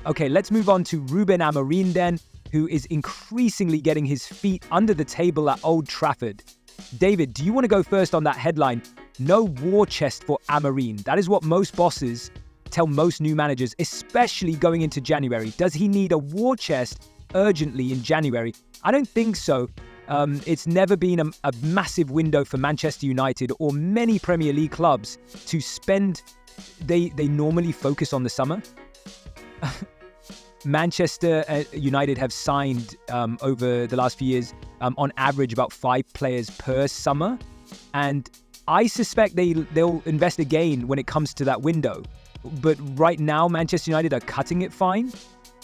Okay, let's move on to Rúben Amorim then, who is increasingly getting his feet under the table at Old Trafford. David, do you want to go first on that headline? No war chest for Amorim. That is what most bosses tell most new managers, especially going into January. Does he need a war chest urgently in January? I don't think so. It's never been a massive window for Manchester United or many Premier League clubs to spend. They normally focus on the summer. Manchester United have signed over the last few years, on average, about 5 players per summer. And I suspect they'll invest again when it comes to that window. But right now, Manchester United are cutting it fine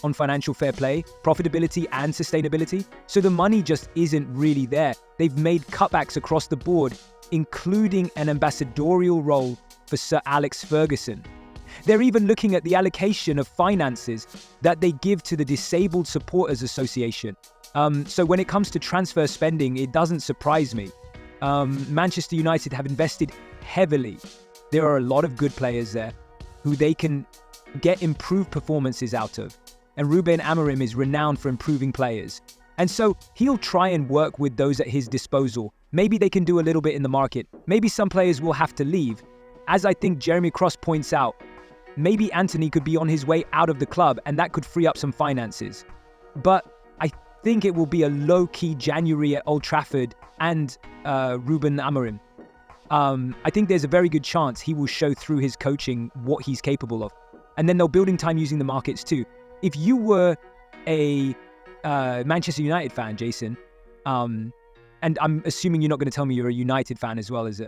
on financial fair play, profitability and sustainability. So the money just isn't really there. They've made cutbacks across the board, including an ambassadorial role for Sir Alex Ferguson. They're even looking at the allocation of finances that they give to the Disabled Supporters Association. So when it comes to transfer spending, it doesn't surprise me. Manchester United have invested heavily. There are a lot of good players there who they can get improved performances out of. And Rúben Amorim is renowned for improving players. And so he'll try and work with those at his disposal. Maybe they can do a little bit in the market. Maybe some players will have to leave. As I think Jeremy Cross points out, maybe Anthony could be on his way out of the club and that could free up some finances. But I think it will be a low-key January at Old Trafford and Rúben Amorim. I think there's a very good chance he will show through his coaching what he's capable of. And then they'll building time using the markets too. If you were a Manchester United fan, Jason, and I'm assuming you're not going to tell me you're a United fan as well as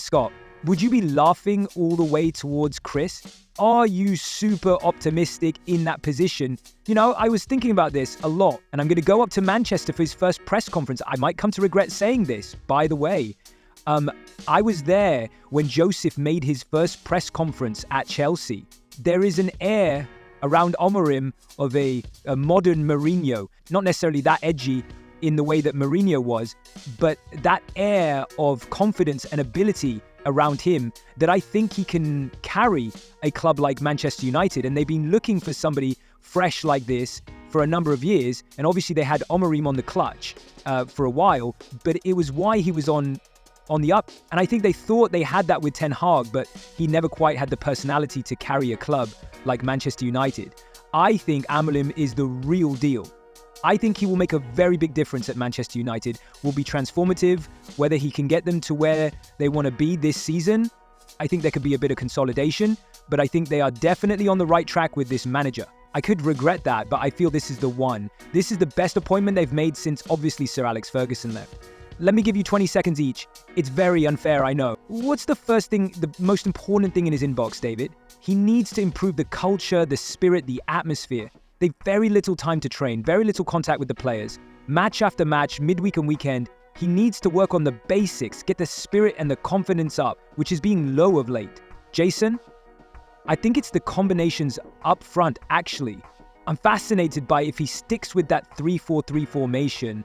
Scott, would you be laughing all the way towards Chris? Are you super optimistic in that position? You know, I was thinking about this a lot, and I'm going to go up to Manchester for his first press conference. I might come to regret saying this, by the way. I was there when Joseph made his first press conference at Chelsea. There is an air around Amorim of a modern Mourinho, not necessarily that edgy in the way that Mourinho was, but that air of confidence and ability around him that I think he can carry a club like Manchester United. And they've been looking for somebody fresh like this for a number of years. And obviously they had Amorim on the clutch for a while, but it was why he was on the up. And I think they thought they had that with Ten Hag, but he never quite had the personality to carry a club like Manchester United. I think Amorim is the real deal. I think he will make a very big difference at Manchester United, will be transformative. Whether he can get them to where they want to be this season, I think there could be a bit of consolidation, but I think they are definitely on the right track with this manager. I could regret that, but I feel this is the one. This is the best appointment they've made since obviously Sir Alex Ferguson left. Let me give you 20 seconds each. It's very unfair, I know. What's the first thing, the most important thing in his inbox, David? He needs to improve the culture, the spirit, the atmosphere. They've very little time to train, very little contact with the players. Match after match, midweek and weekend, he needs to work on the basics, get the spirit and the confidence up, which is being low of late. Jason? I think it's the combinations up front, actually. I'm fascinated by if he sticks with that 3-4-3 formation,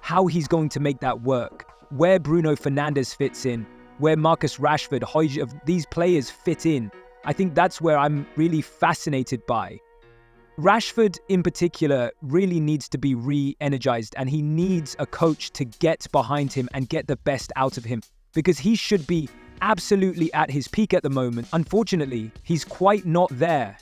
how he's going to make that work, where Bruno Fernandes fits in, where Marcus Rashford, Højbjerg, these players fit in. I think that's where I'm really fascinated by. Rashford in particular really needs to be re-energized, and he needs a coach to get behind him and get the best out of him, because he should be absolutely at his peak at the moment. Unfortunately, he's quite not there.